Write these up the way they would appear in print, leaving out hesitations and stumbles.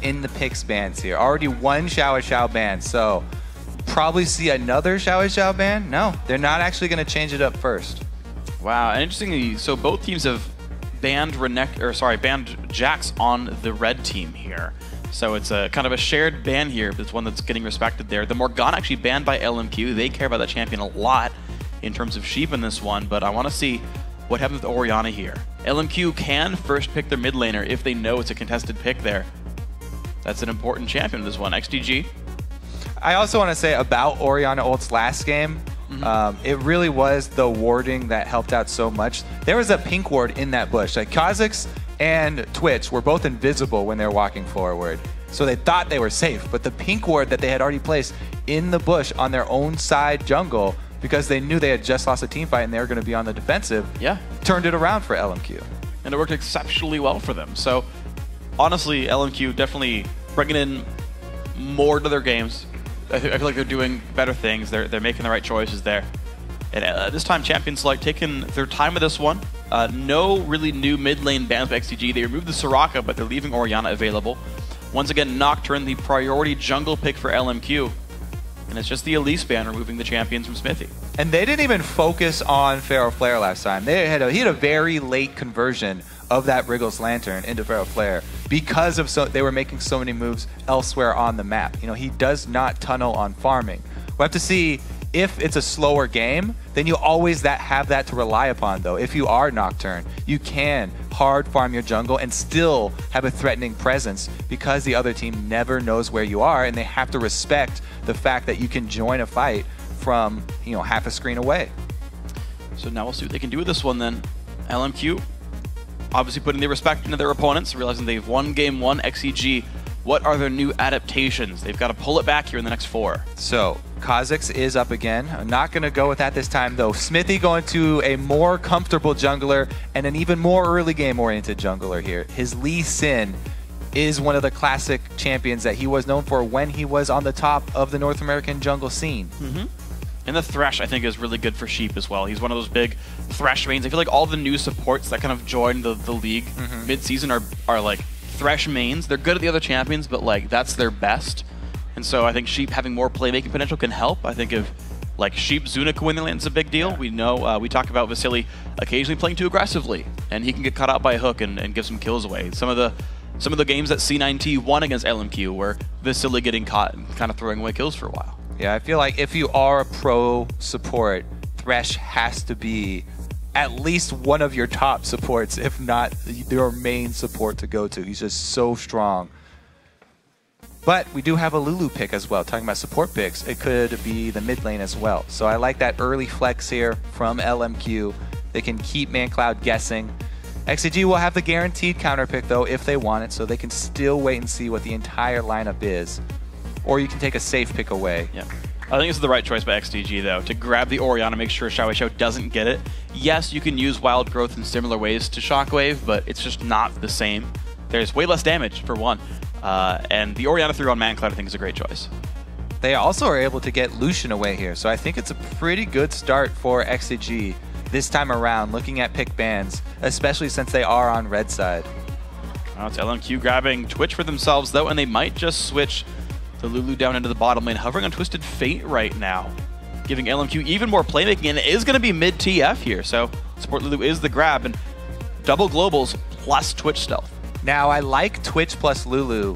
in the picks bans here. Already one XiaoWeiXiao ban, so probably see another XiaoWeiXiao ban? No, they're not actually going to change it up first. Wow, and interestingly, so both teams have banned Jax on the red team here. So it's a kind of a shared ban here, but it's one that's getting respected there. The Morgana actually banned by LMQ. They care about that champion a lot in terms of Sheep in this one, but I want to see what happens with Orianna here. LMQ can first pick their mid laner if they know it's a contested pick there. That's an important champion in this one. XDG. I also want to say about Orianna ult's last game, it really was the warding that helped out so much. There was a pink ward in that bush. Like Kha'Zix and Twitch were both invisible when they were walking forward. So they thought they were safe, but the pink ward that they had already placed in the bush on their own side jungle, because they knew they had just lost a team fight and they were going to be on the defensive, turned it around for LMQ. And it worked exceptionally well for them. So honestly, LMQ definitely bringing in more to their games. I feel like they're doing better things. They're making the right choices there. And this time, Champion Select taking their time with this one. No really new mid lane bans by XDG. They removed the Soraka, but they're leaving Orianna available. Once again, Nocturne, the priority jungle pick for LMQ. And it's just the Elise ban removing the champions from Xmithie. And they didn't even focus on Pharaoh Flare last time. He had a very late conversion of that Wriggles Lantern into Pharaoh Flare because of they were making so many moves elsewhere on the map. You know, he does not tunnel on farming. We'll have to see if it's a slower game, then you always have that to rely upon though. If you are Nocturne, you can hard farm your jungle and still have a threatening presence because the other team never knows where you are and they have to respect the fact that you can join a fight from, you know, half a screen away. So now we'll see what they can do with this one then. LMQ obviously putting the respect into their opponents, realizing they've won game one. XEG, what are their new adaptations? They've got to pull it back here in the next 4. So Kha'Zix is up again. I'm not going to go with that this time though. Xmithie going to a more comfortable jungler and an even more early game oriented jungler here. His Lee Sin is one of the classic champions that he was known for when he was on the top of the North American jungle scene. And the Thresh, I think, is really good for Sheep as well. He's one of those big Thresh mains. I feel like all the new supports that kind of joined the league mid-season are like Thresh mains. They're good at the other champions, but like that's their best. And so I think Sheep having more playmaking potential can help. I think if like Sheep Zuna can win the lane is a big deal. We know we talk about Vasilii occasionally playing too aggressively, and he can get caught out by a hook and give some kills away. Some of the games that C9T won against LMQ were Vasilii getting caught and kind of throwing away kills for a while. Yeah, I feel like if you are a pro support, Thresh has to be at least one of your top supports, if not your main support to go to. He's just so strong. But we do have a Lulu pick as well. Talking about support picks, it could be the mid lane as well. So I like that early flex here from LMQ. They can keep Mancloud guessing. XDG will have the guaranteed counter pick though if they want it, so they can still wait and see what the entire lineup is. Or you can take a safe pick away. Yeah, I think this is the right choice by XDG though, to grab the Orianna, make sure XiaoWeiXiao doesn't get it. Yes, you can use Wild Growth in similar ways to Shockwave, but it's just not the same. There's way less damage for one. And the Orianna through on Mancloud I think is a great choice. They also are able to get Lucian away here, so I think it's a pretty good start for XDG this time around, looking at pick bans, especially since they are on red side. Oh, it's LMQ grabbing Twitch for themselves though, and they might just switch the Lulu down into the bottom lane, hovering on Twisted Fate right now, giving LMQ even more playmaking, and it is going to be mid TF here, so support Lulu is the grab, and double globals plus Twitch stealth. Now, I like Twitch plus Lulu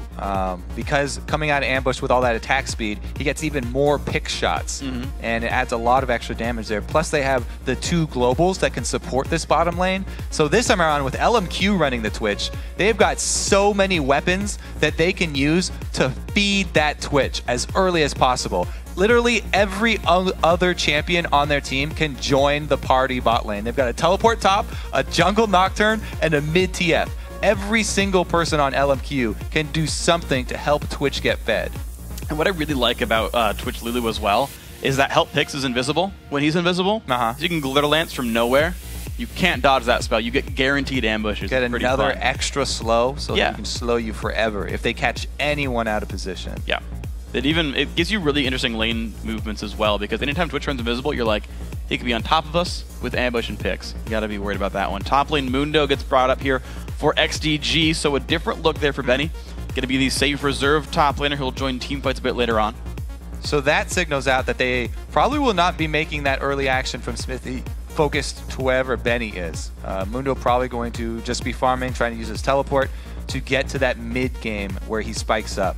because coming out of ambush with all that attack speed, he gets even more pick shots, and it adds a lot of extra damage there. Plus, they have the 2 globals that can support this bottom lane. So this time around, with LMQ running the Twitch, they've got so many weapons that they can use to feed that Twitch as early as possible. Literally every other champion on their team can join the party bot lane. They've got a teleport top, a jungle Nocturne, and a mid TF. Every single person on LMQ can do something to help Twitch get fed. And what I really like about Twitch Lulu as well is that Help Pix is invisible when he's invisible. So you can Glitter Lance from nowhere. You can't dodge that spell. You get guaranteed ambushes. Get another extra slow so that he can slow you forever if they catch anyone out of position. Yeah. It gives you really interesting lane movements as well, because anytime Twitch runs invisible, you're like, he could be on top of us with ambush and picks. You got to be worried about that one. Top lane Mundo gets brought up here for XDG, so a different look there for Benny. Going to be the safe reserve top laner who will join team fights a bit later on. So that signals out that they probably will not be making that early action from Xmithie focused to wherever Benny is. Mundo probably going to just be farming, trying to use his teleport to get to that mid game where he spikes up.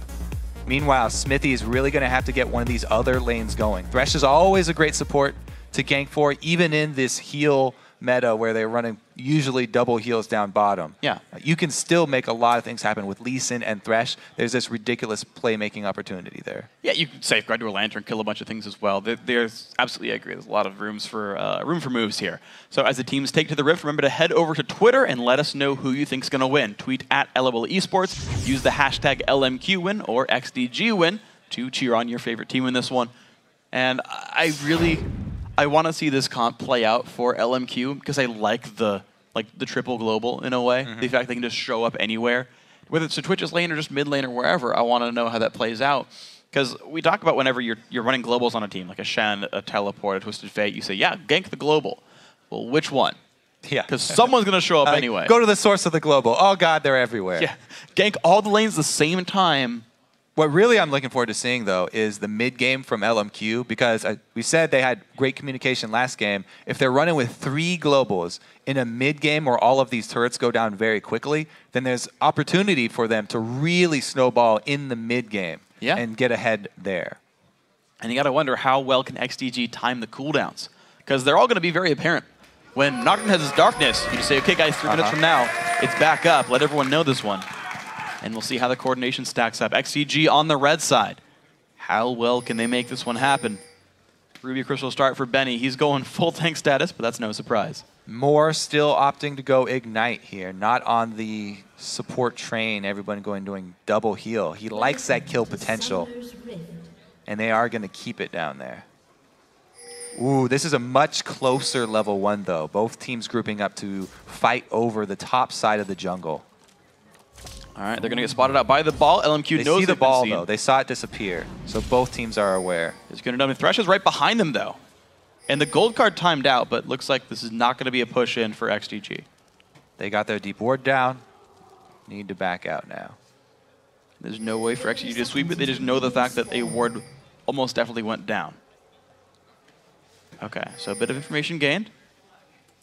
Meanwhile, Xmithie is really going to have to get one of these other lanes going. Thresh is always a great support to gank for, even in this heal meta where they're running usually double heals down bottom. Yeah. You can still make a lot of things happen with Lee Sin and Thresh. There's this ridiculous playmaking opportunity there. Yeah, you can safeguard to a lantern, kill a bunch of things as well. There's absolutely, I agree, there's a lot of room for moves here. So as the teams take to the Rift, remember to head over to Twitter and let us know who you think's going to win. Tweet at LOL Esports, use the hashtag LMQWin or XDGWin to cheer on your favorite team in this one. And I want to see this comp play out for LMQ because I like the triple global in a way. The fact they can just show up anywhere, whether it's a Twitch's lane or just mid lane or wherever. I want to know how that plays out because we talk about whenever you're running globals on a team, like a Shen, a Teleport, a Twisted Fate, you say, yeah, gank the global. Well, which one? Yeah. Because someone's going to show up anyway. Go to the source of the global. Oh, God, they're everywhere. Yeah. Gank all the lanes at the same time. What really I'm looking forward to seeing, though, is the mid game from LMQ, because we said they had great communication last game. If they're running with 3 globals in a mid game where all of these turrets go down very quickly, then there's opportunity for them to really snowball in the mid game and get ahead there. And you got to wonder how well can XDG time the cooldowns, because they're all going to be very apparent. When Nocturne has his darkness, you just say, okay, guys, 3 minutes from now, it's back up. Let everyone know this one. And we'll see how the coordination stacks up. XDG on the red side. How well can they make this one happen? Ruby Crystal start for Benny. He's going full tank status, but that's no surprise. Moore still opting to go Ignite here, not on the support train, everyone doing double heal. He likes that kill potential, and they are going to keep it down there. Ooh, this is a much closer level 1, though. Both teams grouping up to fight over the top side of the jungle. All right, they're going to get spotted out by the ball. LMQ knows they see the ball, though. They saw it disappear, so both teams are aware. It's going to dump. Thresh is right behind them, though. And the gold card timed out, but looks like this is not going to be a push-in for XDG. They got their deep ward down. Need to back out now. There's no way for XDG to sweep it. They just know the fact that a ward almost definitely went down. Okay, so a bit of information gained.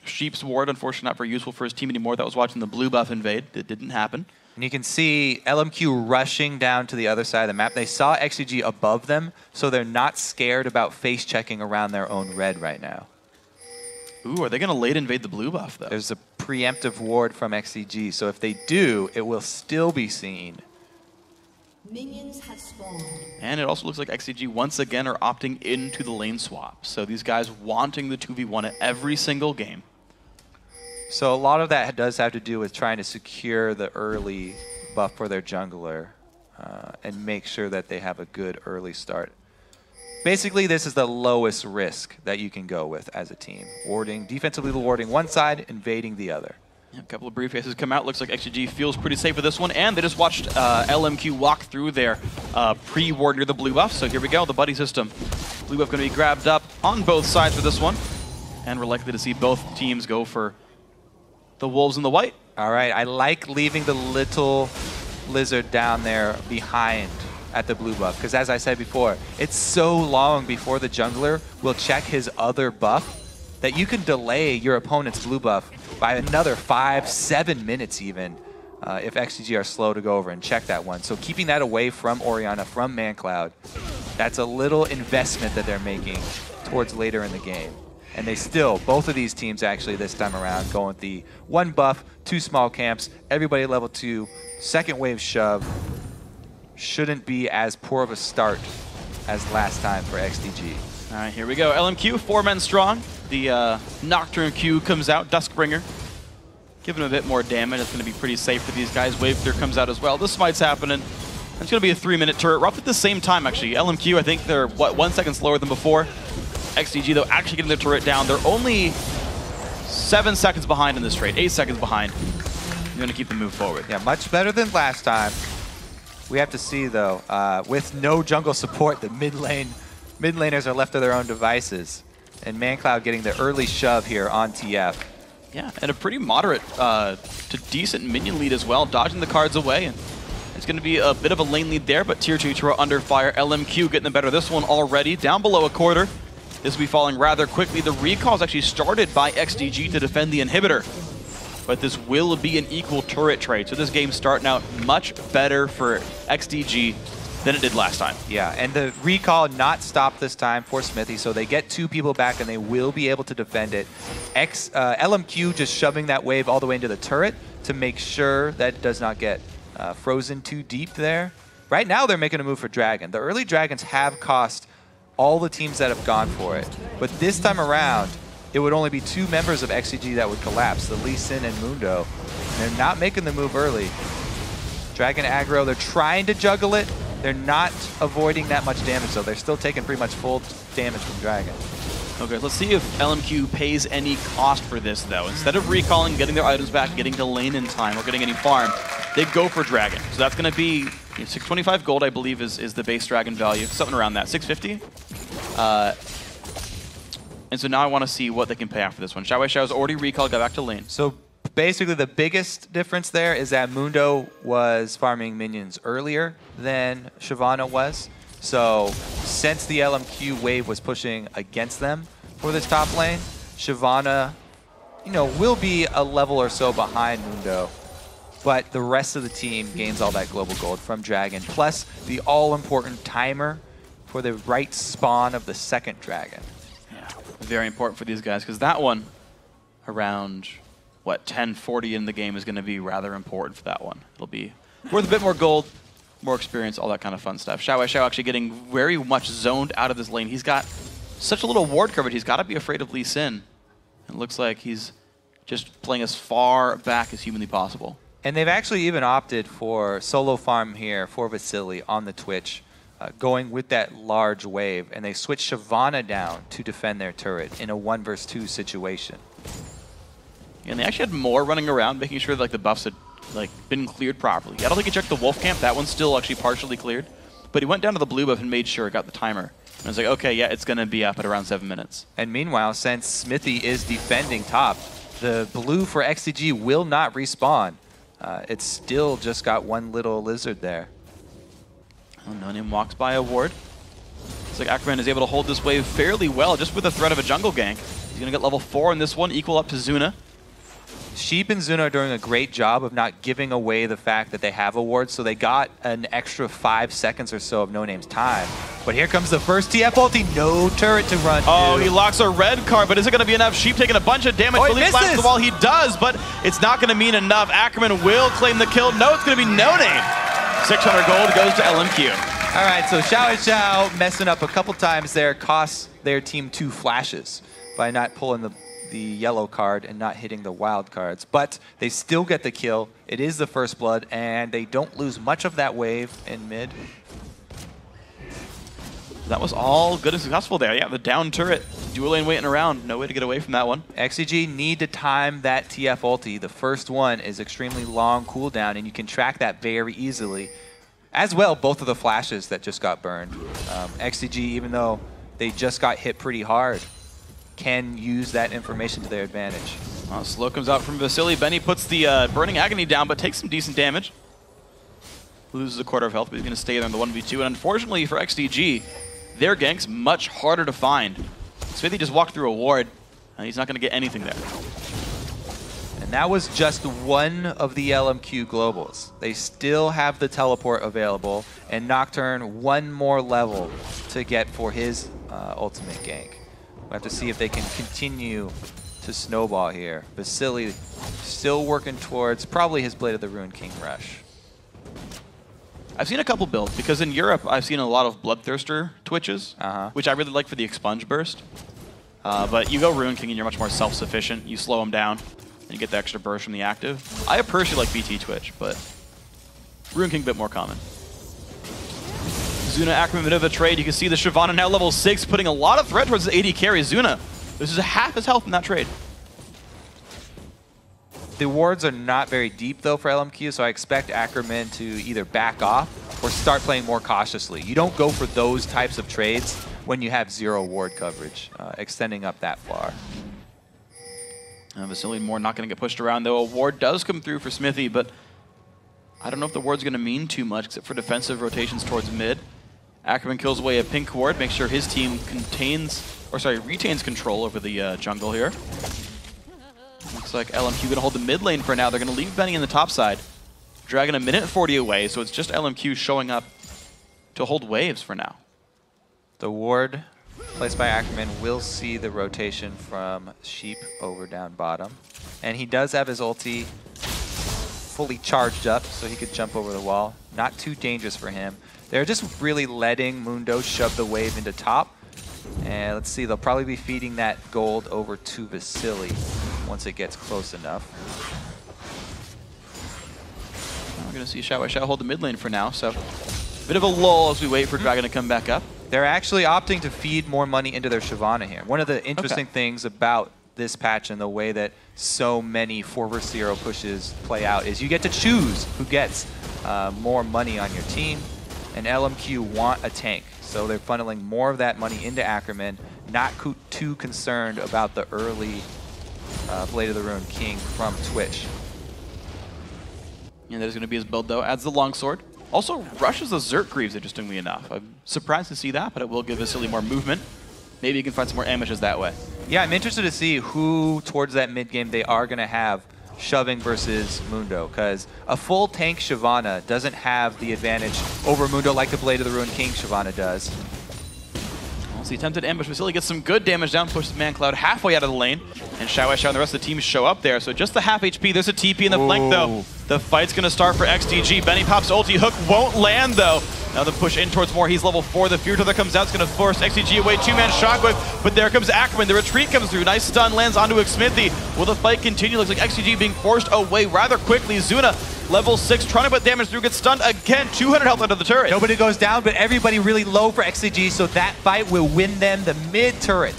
Sheep's ward, unfortunately, not very useful for his team anymore. That was watching the blue buff invade. It didn't happen. And you can see LMQ rushing down to the other side of the map. They saw XDG above them, so they're not scared about face checking around their own red right now. Ooh, are they going to late invade the blue buff, though? There's a preemptive ward from XDG, so if they do, it will still be seen. Minions have spawned. And it also looks like XDG once again are opting into the lane swap. So these guys wanting the 2v1 at every single game. So a lot of that does have to do with trying to secure the early buff for their jungler and make sure that they have a good early start. Basically, this is the lowest risk that you can go with as a team. Defensively warding one side, invading the other. Yeah, a couple of brief faces come out. Looks like XDG feels pretty safe with this one. And they just watched LMQ walk through their pre-ward near the blue buff. So here we go, the buddy system. Blue buff going to be grabbed up on both sides for this one. And we're likely to see both teams go for the wolves and the white. All right, I like leaving the little lizard down there behind at the blue buff, because as I said before, it's so long before the jungler will check his other buff that you can delay your opponent's blue buff by another 5-7 minutes even if XDG are slow to go over and check that one. So keeping that away from Orianna, from Mancloud, that's a little investment that they're making towards later in the game. And they still, both of these teams actually this time around, going with the 1 buff, 2 small camps, everybody level 2, second wave shove. Shouldn't be as poor of a start as last time for XDG. All right, here we go. LMQ, 4 men strong. The Nocturne Q comes out, Duskbringer. Giving him a bit more damage. It's going to be pretty safe for these guys. Wave Clear comes out as well. This smite's happening. It's going to be a 3-minute turret. Roughly at the same time, actually. LMQ, I think they're, 1 second slower than before. XDG, though, actually getting their turret down. They're only 7 seconds behind in this trade, 8 seconds behind. You're going to keep them move forward. Yeah, much better than last time. We have to see, though, with no jungle support, the mid laners are left to their own devices. And Mancloud getting the early shove here on TF. Yeah, and a pretty moderate to decent minion lead as well, dodging the cards away. And It's going to be a bit of a lane lead there, but tier 2 Turret under fire. LMQ getting the better of this one already. Down below a quarter. This will be falling rather quickly. The recall is actually started by XDG to defend the inhibitor. But this will be an equal turret trade. So this game's starting out much better for XDG than it did last time. Yeah, and the recall not stopped this time for Xmithie, so they get 2 people back and they will be able to defend it. LMQ just shoving that wave all the way into the turret to make sure that it does not get frozen too deep there. Right now they're making a move for Dragon. The early Dragons have cost all the teams that have gone for it, but this time around it would only be 2 members of XDG that would collapse, the Lee Sin and Mundo. And they're not making the move early. Dragon aggro, they're trying to juggle it. They're not avoiding that much damage though. They're still taking pretty much full damage from Dragon. Okay, let's see if LMQ pays any cost for this though. Instead of recalling, getting their items back, getting to lane in time, or getting any farm, they go for Dragon. So that's going to be 625 gold, I believe, is the base Dragon value. Something around that, 650. And so now I want to see what they can pay after this one. XiaoWeiXiao's already recalled, got back to lane. So basically the biggest difference there is that Mundo was farming minions earlier than Shyvana was. So since the LMQ wave was pushing against them for this top lane, Shyvana, will be a level or so behind Mundo. But the rest of the team gains all that global gold from Dragon, plus the all-important timer for the right spawn of the second Dragon. Yeah, very important for these guys, because that one around, what, 1040 in the game is going to be rather important for that one. It'll be worth a bit more gold, more experience, all that kind of fun stuff. XiaoWeiXiao actually getting very much zoned out of this lane. He's got such a little ward coverage, he's got to be afraid of Lee Sin. It looks like he's just playing as far back as humanly possible. And they've actually even opted for solo farm here for Vasilii on the Twitch, going with that large wave, and they switched Shyvana down to defend their turret in a 1 versus 2 situation. And they actually had more running around, making sure that the buffs had been cleared properly. I don't think he checked the wolf camp. That one's still actually partially cleared. But he went down to the blue buff and made sure it got the timer. And I was like, okay, yeah, it's going to be up at around 7 minutes. And meanwhile, since Xmithie is defending top, the blue for XDG will not respawn. It's still just got one little lizard there. Oh, NoName walks by a ward. Looks like Ackerman is able to hold this wave fairly well, just with the threat of a jungle gank. He's going to get level 4 in this one, equal up to Zuna. Sheep and Zuna are doing a great job of not giving away the fact that they have a ward, so they got an extra 5 seconds or so of NoName's time. But here comes the first TF ulti, no turret to run. Oh, he locks a red card, but is it going to be enough? Sheep taking a bunch of damage. Oh, he misses! The wall. He does, but it's not going to mean enough. Ackerman will claim the kill. No, it's going to be NoName. 600 gold goes to LMQ. All right, so XiaoWeiXiao messing up a couple times there, costs their team 2 flashes by not pulling the yellow card and not hitting the wild cards. But they still get the kill. It is the first blood, and they don't lose much of that wave in mid. That was all good and successful there. Yeah, the down turret, dual lane waiting around. No way to get away from that one. XDG need to time that TF ulti. The first one is extremely long cooldown, and you can track that very easily. As well, both of the flashes that just got burned. XDG, even though they just got hit pretty hard, can use that information to their advantage. Slow comes out from Vasilii. Benny puts the Burning Agony down, but takes some decent damage. Loses a quarter of health, but he's going to stay there in the 1v2. And unfortunately for XDG, their gank's much harder to find. Xmithie just walked through a ward, and he's not going to get anything there. And that was just one of the LMQ globals. They still have the teleport available, and Nocturne one more level to get for his ultimate gank. We'll have to see if they can continue to snowball here. Vasilii still working towards probably his Blade of the Ruined King rush. I've seen a couple builds, because in Europe I've seen a lot of Bloodthirster Twitches, which I really like for the Expunge burst. But you go Ruined King and you're much more self-sufficient. You slow him down and you get the extra burst from the active. I personally like BT Twitch, but Ruined King a bit more common. Zuna Ackerman, a bit of a trade. You can see the Shyvana now level 6, putting a lot of threat towards the AD carry. Zuna, this is half his health in that trade. The wards are not very deep, though, for LMQ, so I expect Ackerman to either back off or start playing more cautiously. You don't go for those types of trades when you have 0 ward coverage, extending up that far. Vasilii more not going to get pushed around, though. A ward does come through for Xmithie, but I don't know if the ward's going to mean too much, except for defensive rotations towards mid. Ackerman kills away a pink ward, makes sure his team retains control over the jungle here. Looks like LMQ going to hold the mid lane for now. They're going to leave Benny in the top side. Dragging a minute 40 away, so it's just LMQ showing up to hold waves for now. The ward placed by Ackerman will see the rotation from Sheep over down bottom. And he does have his ulti fully charged up, so he could jump over the wall. Not too dangerous for him. They're just really letting Mundo shove the wave into top. And let's see, they'll probably be feeding that gold over to Vasilii once it gets close enough. We're going to see XiaoWeiXiao hold the mid lane for now, so bit of a lull as we wait for Dragon to come back up. They're actually opting to feed more money into their Shyvana here. One of the interesting things about this patch and the way that so many 4 vs 0 pushes play out is you get to choose who gets more money on your team, and LMQ want a tank. So they're funneling more of that money into Ackerman, not too concerned about the early Blade of the Ruined King from Twitch. And that is going to be his build, though. Adds the longsword. Also rushes the Zerk Greaves, interestingly enough. I'm surprised to see that, but it will give Vasilii more movement. Maybe he can find some more amateurs that way. Yeah, I'm interested to see who, towards that mid-game, they are going to have shoving versus Mundo, because a full tank Shyvana doesn't have the advantage over Mundo like the Blade of the Ruined King Shyvana does. Well, so attempted ambush. Vasilii gets some good damage down, pushes Mancloud halfway out of the lane, and XiaoWeiXiao and the rest of the team show up there. So just the half HP. There's a TP in the flank, though. The fight's going to start for XDG. Benny pops ulti. Hook won't land, though. Now the push in towards more. He's level 4. The Fear Tether comes out. It's going to force XDG away. 2-man shockwave. But there comes Ackerman. The retreat comes through. Nice stun lands onto Xmithie. Will the fight continue? Looks like XDG being forced away rather quickly. Zuna, level 6, trying to put damage through. Gets stunned again. 200 health under the turret. Nobody goes down, but everybody really low for XDG, so that fight will win them the mid turret.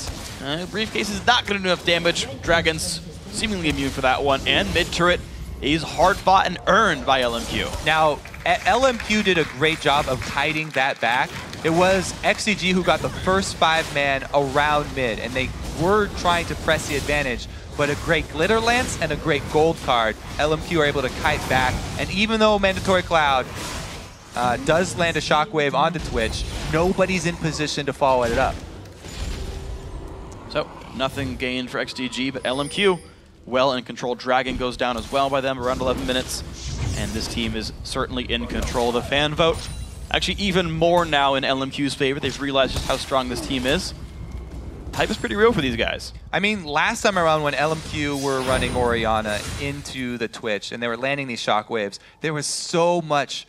Briefcase is not going to do enough damage. Dragon's seemingly immune for that one. And mid turret is hard fought and earned by LMQ. Now, LMQ did a great job of kiting that back. It was XDG who got the first 5-man around mid, and they were trying to press the advantage, but a great Glitter Lance and a great gold card, LMQ are able to kite back, and even though Mandatory Cloud does land a shockwave onto Twitch, nobody's in position to follow it up. So, nothing gained for XDG, but LMQ well in control. Dragon goes down as well by them around 11 minutes. And this team is certainly in control. The fan vote, actually even more now in LMQ's favor. They've realized just how strong this team is. Hype is pretty real for these guys. I mean, last time around when LMQ were running Orianna into the Twitch and they were landing these shockwaves, there was so much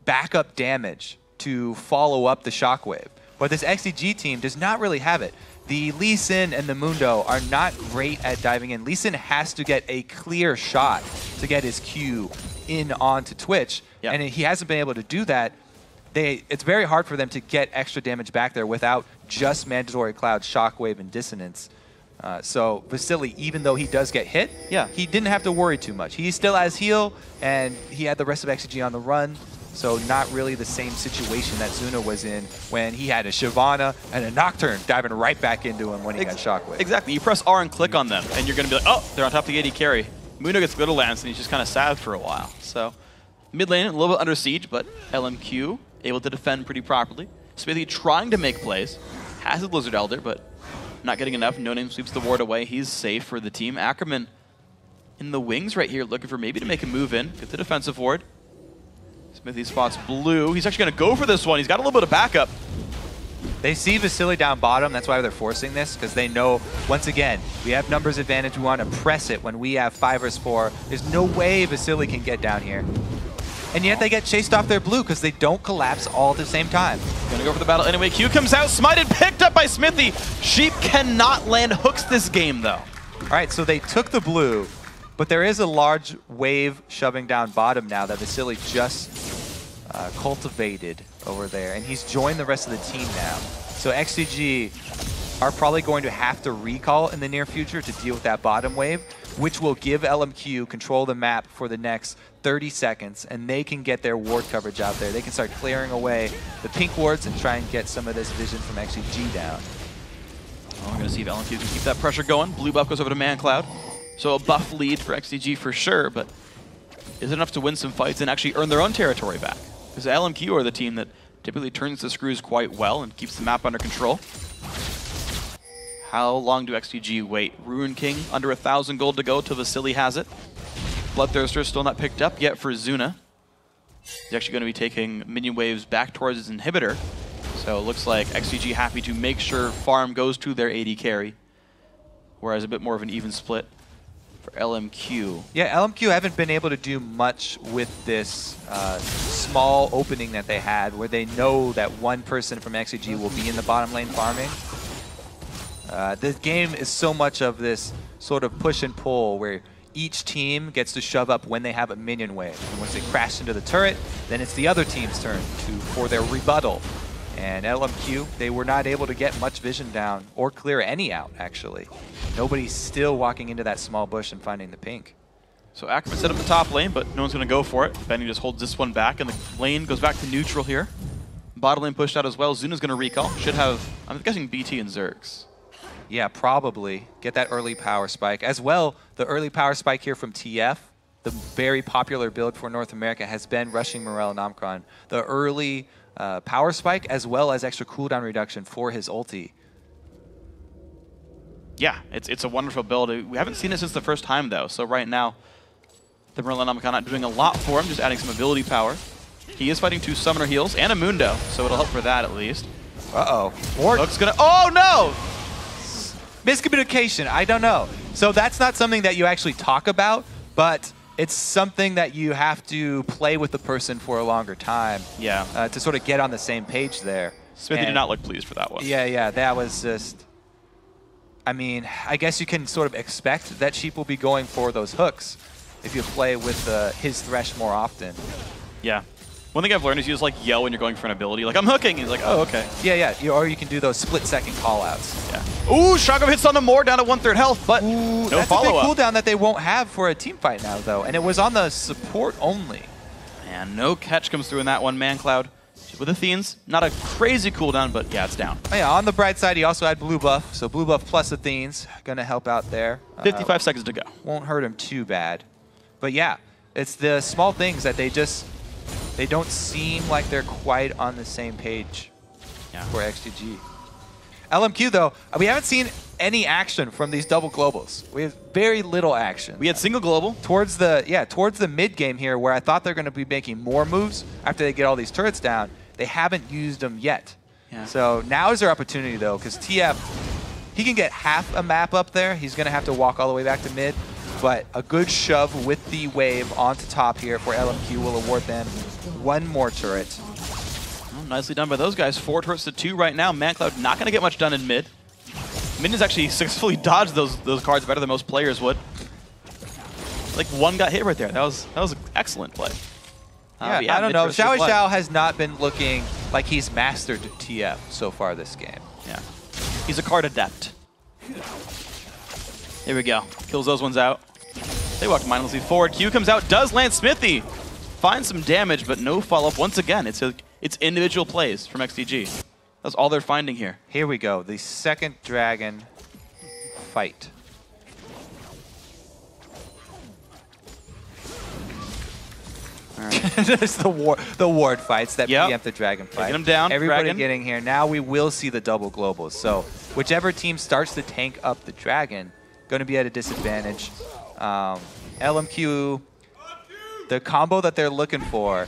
backup damage to follow up the shockwave. But this XDG team does not really have it. The Lee Sin and the Mundo are not great at diving in. Lee Sin has to get a clear shot to get his Q in onto Twitch, and he hasn't been able to do that. It's very hard for them to get extra damage back there without just Mandatory Cloud, Shockwave, and Dissonance. So Vasilii, even though he does get hit, he didn't have to worry too much. He still has heal, and he had the rest of XDG on the run. So not really the same situation that Zuna was in when he had a Shyvana and a Nocturne diving right back into him when he got Shockwave. Exactly. You press R and click on them, and you're going to be like, oh, they're on top of the AD carry. Mundo gets Glitter Lance, and he's just kind of sad for a while. So mid lane, a little bit under siege, but LMQ able to defend pretty properly. Xmithie trying to make plays. Has a Blizzard Elder, but not getting enough. NoName sweeps the ward away. He's safe for the team. Ackerman in the wings right here, looking for maybe to make a move in. Get the defensive ward. Xmithie spots blue. He's actually going to go for this one. He's got a little bit of backup. They see Vasilii down bottom. That's why they're forcing this, because they know, once again, we have numbers advantage. We want to press it when we have 5 vs 4. There's no way Vasilii can get down here. And yet they get chased off their blue because they don't collapse all at the same time. Gonna go for the battle anyway. Q comes out, smited, picked up by Xmithie. Sheep cannot land hooks this game, though. All right, so they took the blue, but there is a large wave shoving down bottom now that Vasilii just cultivated over there, and he's joined the rest of the team now. So XDG are probably going to have to recall in the near future to deal with that bottom wave, which will give LMQ control of the map for the next 30 seconds, and they can get their ward coverage out there. They can start clearing away the pink wards and try and get some of this vision from XDG down. Well, we're going to see if LMQ can keep that pressure going. Blue buff goes over to Mancloud. So a buff lead for XDG for sure, but is it enough to win some fights and actually earn their own territory back? Because LMQ are the team that typically turns the screws quite well and keeps the map under control. How long do XDG wait? Ruin King under 1,000 gold to go till Vasilii has it. Bloodthirster still not picked up yet for Zuna. He's actually going to be taking minion waves back towards his inhibitor. So it looks like XDG happy to make sure farm goes to their AD carry. Whereas a bit more of an even split for LMQ. Yeah, LMQ haven't been able to do much with this small opening that they had where they know that one person from XDG will be in the bottom lane farming. This game is so much of this sort of push and pull where each team gets to shove up when they have a minion wave. And once they crash into the turret, then it's the other team's turn for their rebuttal. And LMQ, they were not able to get much vision down or clear any out, actually. Nobody's still walking into that small bush and finding the pink. So Ackerman set up the top lane, but no one's going to go for it. Benny just holds this one back, and the lane goes back to neutral here. Bottom lane pushed out as well. Zuna's going to recall. Should have, I'm guessing, BT and Zergs. Yeah, probably. Get that early power spike. As well, the early power spike here from TF, the very popular build for North America, has been rushing Morel and Omicron. The early power spike as well as extra cooldown reduction for his ulti. Yeah, it's a wonderful build. We haven't seen it since the first time, though. So right now, the Morel and Omicron not doing a lot for him, just adding some ability power. He is fighting 2 summoner heals and a Mundo, so it'll help for that at least. Uh-oh. Hook's gonna, oh no! Miscommunication, I don't know. So that's not something that you actually talk about, but it's something that you have to play with the person for a longer time. Yeah. To sort of get on the same page there. Xmithie did not look pleased for that one. Yeah, that was just... I mean, I guess you can sort of expect that Sheep will be going for those hooks if you play with his Thresh more often. Yeah. One thing I've learned is you just like yell when you're going for an ability. Like, I'm hooking! He's like, oh, okay. Yeah. Or you can do those split-second call-outs. Yeah. Ooh, Shotgun hits on the Moore down to 1/3 health, but no that's follow-up. a big cooldown that they won't have for a team fight now, though. And it was on the support only. And no catch comes through in that one. Mancloud with Athenes. Not a crazy cooldown, but yeah, it's down. Oh, yeah, on the bright side, he also had blue buff. So blue buff plus Athenes. Going to help out there. 55 seconds to go. Won't hurt him too bad. But yeah, it's the small things that they don't seem like they're quite on the same page for XDG. LMQ, though, we haven't seen any action from these double globals. We have very little action. We had single global. Towards the mid game here, where I thought they're going to be making more moves after they get all these turrets down, they haven't used them yet. Yeah. So now is their opportunity, though, because TF, he can get half a map up there. He's going to have to walk all the way back to mid. But a good shove with the wave onto top here for LMQ will award them one more turret. Well, nicely done by those guys. 4 turrets to 2 right now. Mancloud not going to get much done in mid. Minions actually successfully dodged those cards better than most players would. Like one got hit right there. That was an excellent play. Yeah, I don't know. XiaoWeiXiao has not been looking like he's mastered TF so far this game. Yeah, he's a card adept. Here we go. Kills those ones out. They walked mindlessly forward. Q comes out, does land Xmithie. Finds some damage, but no follow-up. Once again, it's individual plays from XDG. That's all they're finding here. Here we go. The second dragon fight. All right. There's the ward fights that preempt the dragon fight. Taking him down. Everybody dragon. getting here. Now we will see the double globals. So whichever team starts to tank up the dragon, going to be at a disadvantage. LMQ, the combo that they're looking for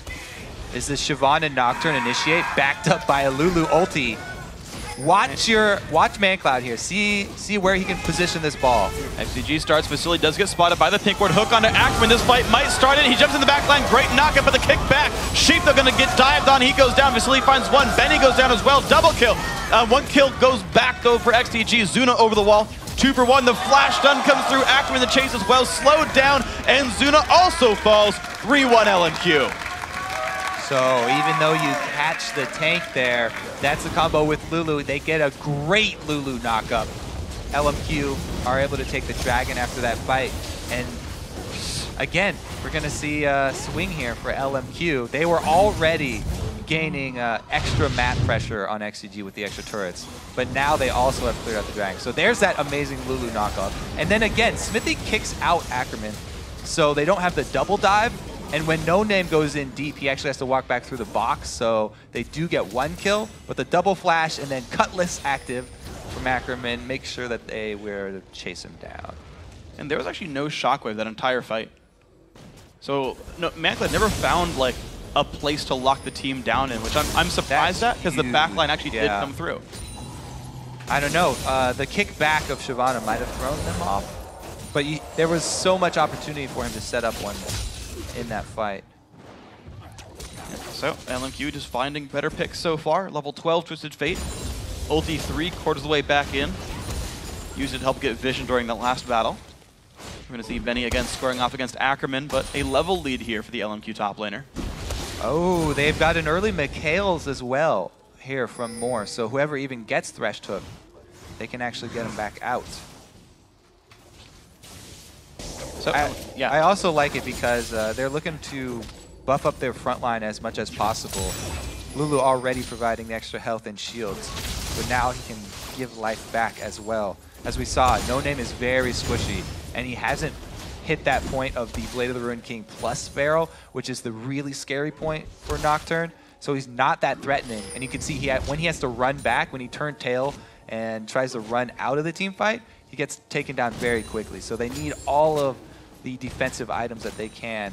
is the Siobhan and Nocturne initiate, backed up by a Lulu ulti. Watch Mancloud here. See where he can position this ball. XDG starts. Vasilii does get spotted by the pink ward. Hook onto Ackerman. This fight might start it. He jumps in the back line. Great knockup, but the kick back. Sheep, they're going to get dived on. He goes down. Vasilii finds one. Benny goes down as well. Double kill. One kill goes back, though, for XDG. Zuna over the wall. 2 for 1. The flash stun comes through. Ackerman the chase as well. Slowed down. And Zuna also falls. 3-1 LMQ. So even though you catch the tank there, that's the combo with Lulu. They get a great Lulu knockup. LMQ are able to take the dragon after that fight. And again, we're going to see a swing here for LMQ. They were already gaining extra map pressure on XDG with the extra turrets. But now they also have cleared out the dragon. So there's that amazing Lulu knockup. And then again, Xmithie kicks out Ackerman. So they don't have the double dive, And when NoName goes in deep, he actually has to walk back through the box, so they do get 1 kill, but the double flash and then Cutlass active from Ackerman makes sure that they were to chase him down. And there was actually no shockwave that entire fight. So no, Mancloud never found like a place to lock the team down in, which I'm surprised at, because the backline actually did come through. I don't know. The kickback of Shyvana might have thrown them off, but there was so much opportunity for him to set up one in that fight. So LMQ just finding better picks so far. Level 12 Twisted Fate. Ulti 3/4 of the way back in. Used it to help get vision during the last battle. We're going to see Benny again scoring off against Ackerman, but a level lead here for the LMQ top laner. Oh, they've got an early Mikhails as well here from Moore. So whoever even gets Thresh Hook, they can actually get him back out. So, I also like it because they're looking to buff up their front line as much as possible. Lulu already providing the extra health and shields, but now he can give life back as well. As we saw, NoName is very squishy, and he hasn't hit that point of the Blade of the Ruined King plus barrel, which is the really scary point for Nocturne. So he's not that threatening, and you can see when he has to run back, when he turns tail and tries to run out of the team fight, he gets taken down very quickly. So they need all of the defensive items that they can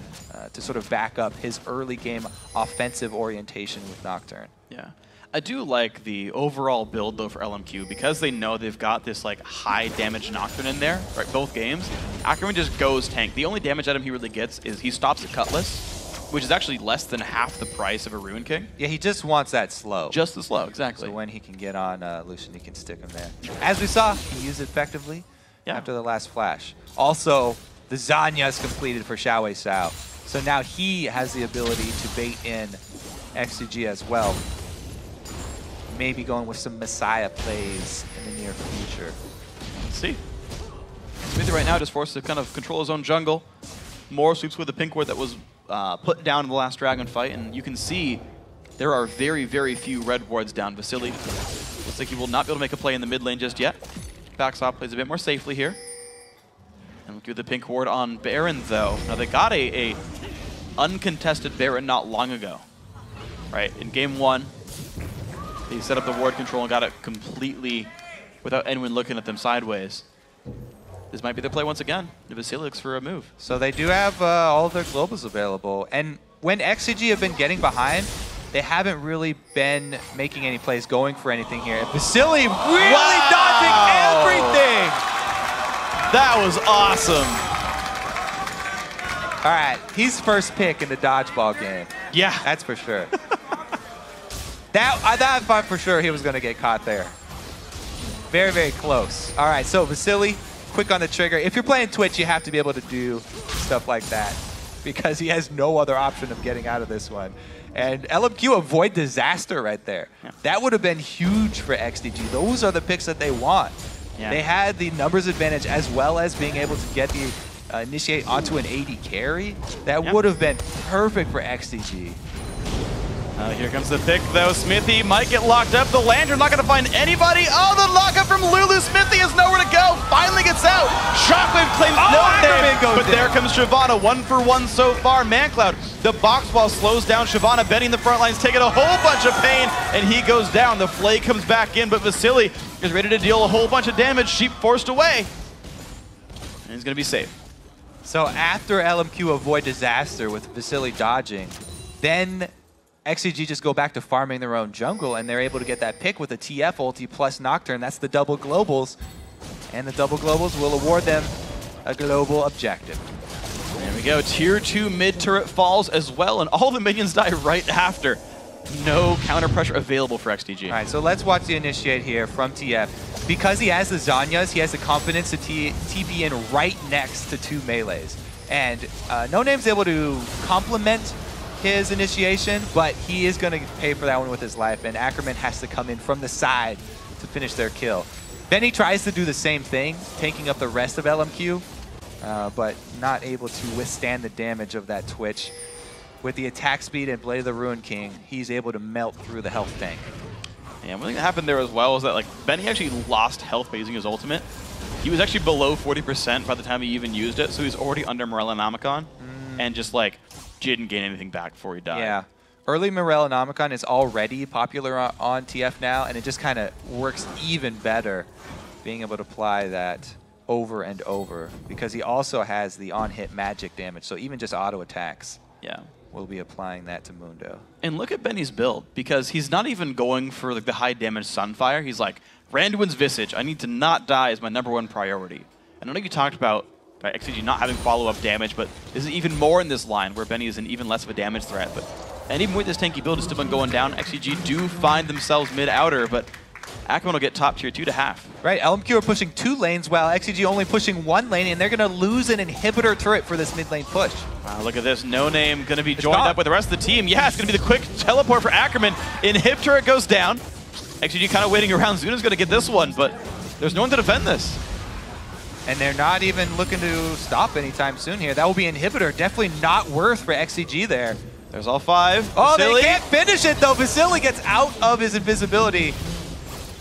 to sort of back up his early game offensive orientation with Nocturne. Yeah. I do like the overall build though for LMQ, because they know they've got this like high damage Nocturne in there, right? Both games. Ackerman just goes tank. The only damage item he really gets is he stops at Cutlass, which is actually less than half the price of a Ruin King. Yeah, he just wants that slow. Just the slow, exactly. So when he can get on Lucian, he can stick him there. As we saw, he used it effectively after the last flash. Also, the Zanya is completed for XiaoWeiXiao. So now he has the ability to bait in XDG as well. Maybe going with some Messiah plays in the near future. Let's see. Xmithie right now just forced to kind of control his own jungle. More sweeps with the pink ward that was put down in the last Dragon fight, and you can see there are very, very few red wards down. Vasilii looks like he will not be able to make a play in the mid lane just yet. Backstop plays a bit more safely here. And look at the pink ward on Baron though. Now they got a uncontested Baron not long ago. Right, in game 1. They set up the ward control and got it completely without anyone looking at them sideways. This might be their play once again. Vasilii looks for a move. So they do have all of their globals available. And when XDG have been getting behind, they haven't really been making any plays, going for anything here. Vasilii really dodging everything! That was awesome. All right, he's first pick in the dodgeball game. Yeah. That's for sure. I thought for sure he was going to get caught there. Very, very close. All right, so Vasilii, quick on the trigger. If you're playing Twitch, you have to be able to do stuff like that because he has no other option of getting out of this one. And LMQ avoid disaster right there. Yeah. That would have been huge for XDG. Those are the picks that they want. Yeah. They had the numbers advantage as well as being able to get the initiate onto an AD carry. That would have been perfect for XDG. Here comes the pick, though. Xmithie might get locked up. The Lantern not going to find anybody. Oh, the lockup from Lulu. Xmithie has nowhere to go. Finally gets out. Shockwave claims NoName, but there comes Shyvana. 1-for-1 so far. Mancloud, the box ball slows down Shyvana. Benny in the front lines taking a whole bunch of pain, and he goes down. The Flay comes back in, but Vasilii is ready to deal a whole bunch of damage. Sheep forced away. And he's going to be safe. So after LMQ avoid disaster with Vasilii dodging, then XDG just go back to farming their own jungle, and they're able to get that pick with a TF ulti plus Nocturne. That's the double globals, and the double globals will award them a global objective. There we go. Tier 2 mid turret falls as well, and all the minions die right after. No counter pressure available for XDG. All right, so let's watch the initiate here from TF. Because he has the Zanyas, he has the confidence to TP in right next to 2 melees. And NoName's able to complement his initiation, but he is going to pay for that one with his life, and Ackerman has to come in from the side to finish their kill. Benny tries to do the same thing, taking up the rest of LMQ, but not able to withstand the damage of that Twitch. With the attack speed and Blade of the Ruined King, he's able to melt through the health tank. Yeah, one thing that happened there as well is that like Benny actually lost health by using his ultimate. He was actually below 40% by the time he even used it, so he's already under Morellonomicon, and just like didn't gain anything back before he died. Yeah. Early Morellonomicon is already popular on TF now, and it just kind of works even better being able to apply that over and over because he also has the on-hit magic damage, so even just auto attacks. Yeah. We'll be applying that to Mundo. And look at Benny's build, because he's not even going for like the high damage Sunfire. He's like, Randuin's Visage, I need to not die is my #1 priority. And I know you talked about XDG not having follow-up damage, but this is even more in this line where Benny is an even less of a damage threat. And even with this tanky build, it's still been going down. XDG do find themselves mid-outer, but Ackerman will get top tier 2 to half. Right, LMQ are pushing 2 lanes while XDG only pushing 1 lane, and they're going to lose an inhibitor turret for this mid lane push. Wow, look at this. NoName going to be joined up with the rest of the team. Yeah, it's going to be the quick teleport for Ackerman. Inhib turret goes down. XDG kind of waiting around. Zuna's going to get this one, but there's no one to defend this. And they're not even looking to stop anytime soon here. That will be inhibitor. Definitely not worth for XDG there. There's all 5. Oh, Vasilii. they can't finish it though. Vasilii gets out of his invisibility.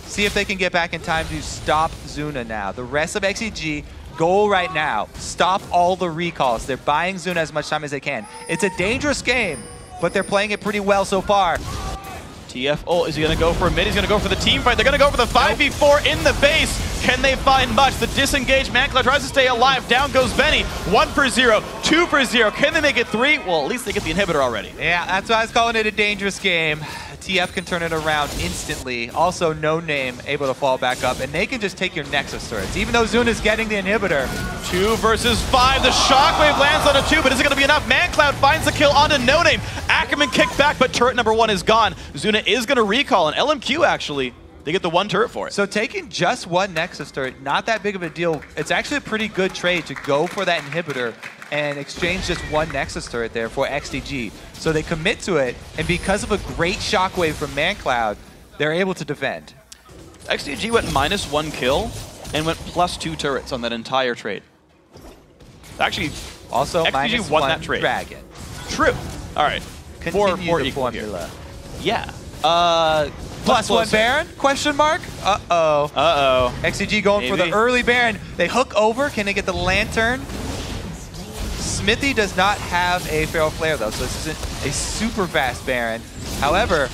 See if they can get back in time to stop Zuna now. The rest of XDG, goal right now, stop all the recalls. They're buying Zuna as much time as they can. It's a dangerous game, but they're playing it pretty well so far. TF ult, is he going to go for a mid? He's going to go for the team fight. They're going to go for the 5v4 in the base. Can they find much? The disengaged Mancloud tries to stay alive. Down goes Benny. 1 for 0, 2 for 0. Can they make it 3? Well, at least they get the inhibitor already. Yeah, that's why I was calling it a dangerous game. TF can turn it around instantly. Also, NoName able to fall back up, and they can just take your Nexus turrets, even though Zuna's getting the inhibitor. 2 versus 5. The shockwave lands on a 2, but is it going to be enough? Mancloud finds the kill onto NoName. Ackerman kicked back, but turret #1 is gone. Zuna is going to recall, and LMQ actually, they get the 1 turret for it. So taking just 1 Nexus turret, not that big of a deal. It's actually a pretty good trade to go for that inhibitor and exchange just 1 Nexus turret there for XDG. So they commit to it, and because of a great shockwave from Mancloud, they're able to defend. XDG went -1 kill and went +2 turrets on that entire trade. Actually, Also, XDG won -1 that trade. Dragon. True. All right. Continue Four the equal formula. Here. Yeah. +1 Baron? Question mark? Uh-oh. Uh-oh. XDG going for the early Baron. They hook over. Can they get the Lantern? Xmithie does not have a Feral Flare though, so this isn't a super fast Baron. However,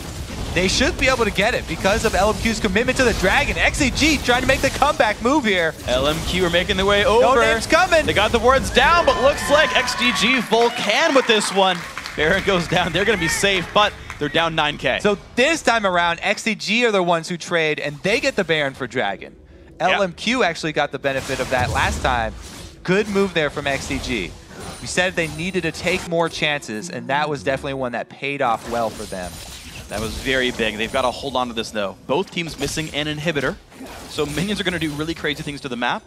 they should be able to get it because of LMQ's commitment to the Dragon. XDG trying to make the comeback move here. LMQ are making their way over. NoName's coming. They got the wards down, but looks like XDG Vulcun with this one. Baron goes down. They're going to be safe, but they're down 9K. So this time around, XDG are the ones who trade, and they get the Baron for Dragon. LMQ actually got the benefit of that last time. Good move there from XDG. We said they needed to take more chances, and that was definitely one that paid off well for them. That was very big. They've got to hold on to this, though. Both teams missing an inhibitor, so minions are going to do really crazy things to the map.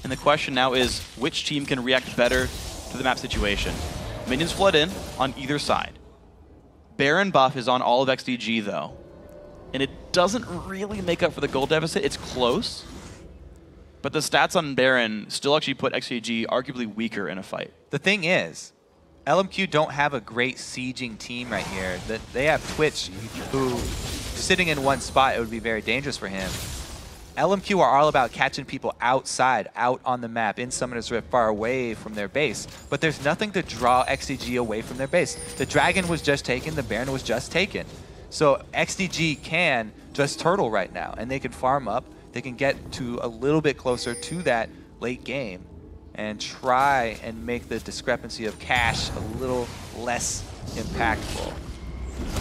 And the question now is, which team can react better to the map situation? Minions flood in on either side. Baron buff is on all of XDG, though. And it doesn't really make up for the gold deficit. It's close. But the stats on Baron still actually put XDG arguably weaker in a fight. The thing is, LMQ don't have a great sieging team right here. They have Twitch, who sitting in one spot, it would be very dangerous for him. LMQ are all about catching people outside, out on the map, in Summoner's Rift, far away from their base. But there's nothing to draw XDG away from their base. The Dragon was just taken, the Baron was just taken. So XDG can just turtle right now, and they can farm up. They can get to a little bit closer to that late game and try and make the discrepancy of cash a little less impactful.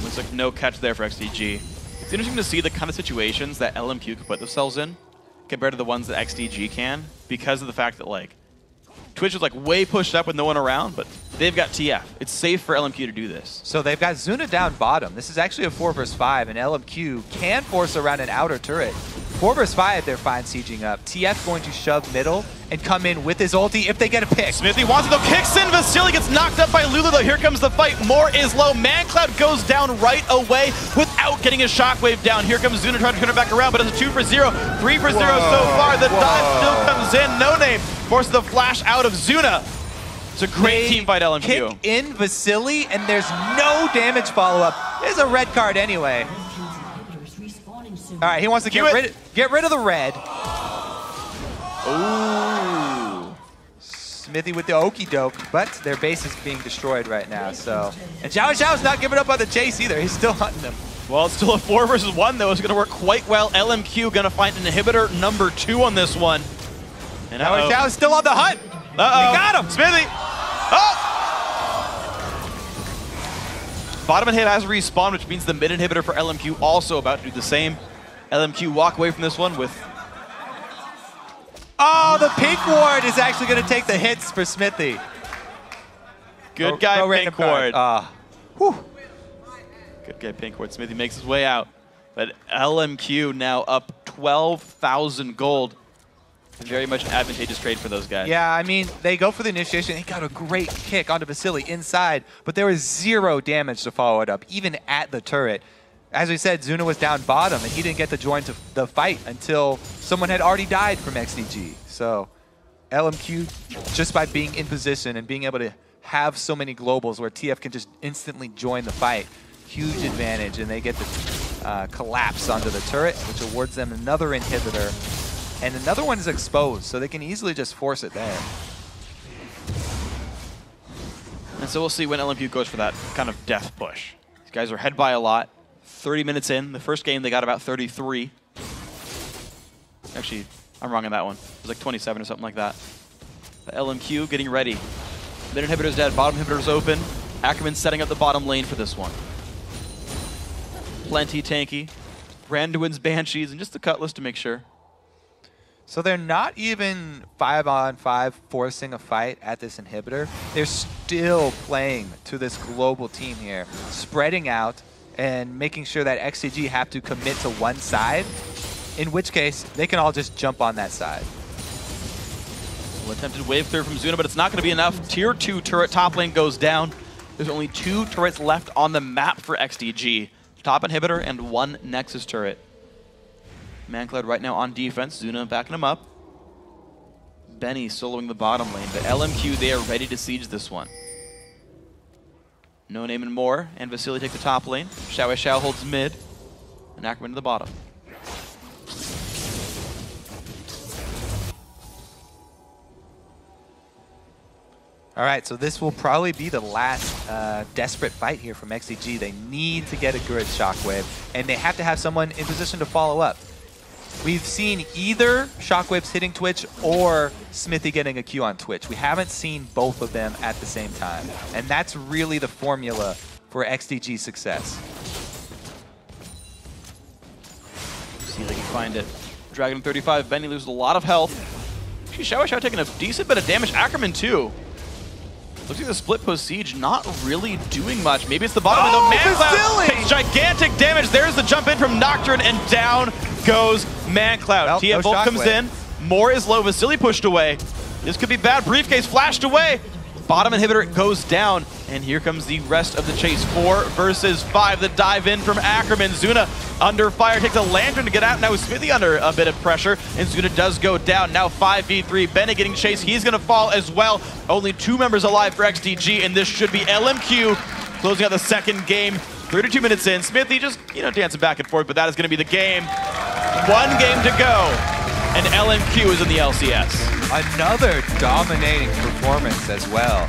Looks like no catch there for XDG. It's interesting to see the kind of situations that LMQ can put themselves in compared to the ones that XDG can, because of the fact that like Twitch is like way pushed up with no one around, but they've got TF. It's safe for LMQ to do this. So they've got Zuna down bottom. This is actually a 4 versus 5, and LMQ can force around an outer turret. 4 versus 5, they're fine sieging up. TF going to shove middle and come in with his ulti if they get a pick. Xmithie wants it though, kicks in. Vasilii gets knocked up by Lulu though. Here comes the fight. More is low. Mancloud goes down right away without getting a shockwave down. Here comes Zuna trying to turn it back around, but it's a 2 for 0, 3 for 0 so far. The dive still comes in. NoName forces the flash out of Zuna. It's a great team fight, LMQ. Kick in Vasilii, and there's no damage follow-up. There's a red card anyway. All right, he wants to get rid of the red. Ooh. Xmithie with the okie doke, but their base is being destroyed right now. So, and XiaoWeiXiao's not giving up on the chase either. He's still hunting them. Well, it's still a 4 versus 1 though. It's going to work quite well. LMQ going to find an inhibitor number 2 on this one. And XiaoWeiXiao's still on the hunt. He got him. Xmithie. Oh! Bottom hit has respawned, which means the mid inhibitor for LMQ also about to do the same. LMQ walk away from this one with... Oh, the pink ward is actually going to take the hits for Xmithie. Good guy, pink ward. Whew. Good guy, pink ward. Xmithie makes his way out. But LMQ now up 12,000 gold. Very much an advantageous trade for those guys. Yeah, I mean, they go for the initiation. He got a great kick onto Vasilii inside, but there was 0 damage to follow it up, even at the turret. As we said, Zuna was down bottom, and he didn't get to join to the fight until someone had already died from XDG. So LMQ, just by being in position and being able to have so many globals where TF can just instantly join the fight, huge advantage, and they get the collapse onto the turret, which awards them another inhibitor. And another one is exposed, so they can easily just force it there. And so we'll see when LMQ goes for that kind of death push. These guys are head by a lot. 30 minutes in. The first game, they got about 33. Actually, I'm wrong on that one. It was like 27 or something like that. But LMQ getting ready. Mid inhibitor's dead, bottom inhibitor's open. Ackerman setting up the bottom lane for this one. Plenty tanky. Randuin's Banshees, and just the Cutlass to make sure. So they're not even 5-on-5 forcing a fight at this inhibitor. They're still playing to this global team here, spreading out and making sure that XDG have to commit to one side, in which case they can all just jump on that side. Well, attempted wave clear from Zuna, but it's not going to be enough. Tier 2 turret top lane goes down. There's only 2 turrets left on the map for XDG. Top inhibitor and 1 Nexus turret. Mancloud right now on defense. Zuna backing him up. Benny soloing the bottom lane, but LMQ, they are ready to siege this one. NoName and more, and Vasilii take the top lane. XiaoWeiXiao holds mid, and Ackerman to the bottom. All right, so this will probably be the last desperate fight here from XDG. They need to get a good shockwave, and they have to have someone in position to follow up. We've seen either shockwaves hitting Twitch or Xmithie getting a Q on Twitch. We haven't seen both of them at the same time, and that's really the formula for XDG success. See if they can find it. Dragon 35, Benny loses a lot of health. Actually, XiaoWeiXiao taking a decent bit of damage. Ackerman too. Looks like the split post siege not really doing much. Maybe it's the bottom of the Mancloud takes gigantic damage. There's the jump in from Nocturne, and down goes Mancloud. Well, TF Volt comes in. More is low. Vasilii pushed away. This could be bad. Briefcase flashed away. Bottom inhibitor goes down, and here comes the rest of the chase. 4 versus 5. The dive in from Ackerman. Zuna under fire, takes a lantern to get out. Now Xmithie under a bit of pressure, and Zuna does go down. Now 5v3. Bennett getting chased. He's going to fall as well. Only 2 members alive for XDG, and this should be LMQ closing out the second game. 32 minutes in. Xmithie just, dancing back and forth, but that is going to be the game. 1 game to go, and LMQ is in the LCS. Another dominating performance as well.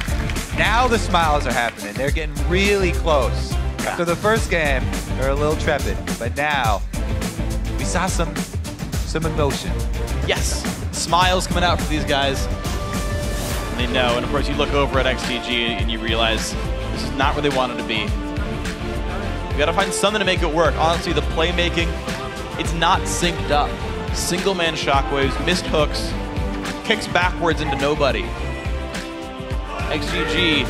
Now the smiles are happening. They're getting really close. After the first game, they're a little trepid, but now we saw some emotion. Yes, smiles coming out for these guys. And they know, and of course you look over at XDG and you realize this is not where they wanted to be. You gotta find something to make it work. Honestly, the playmaking, it's not synced up. Single man shockwaves, missed hooks, kicks backwards into nobody. XDG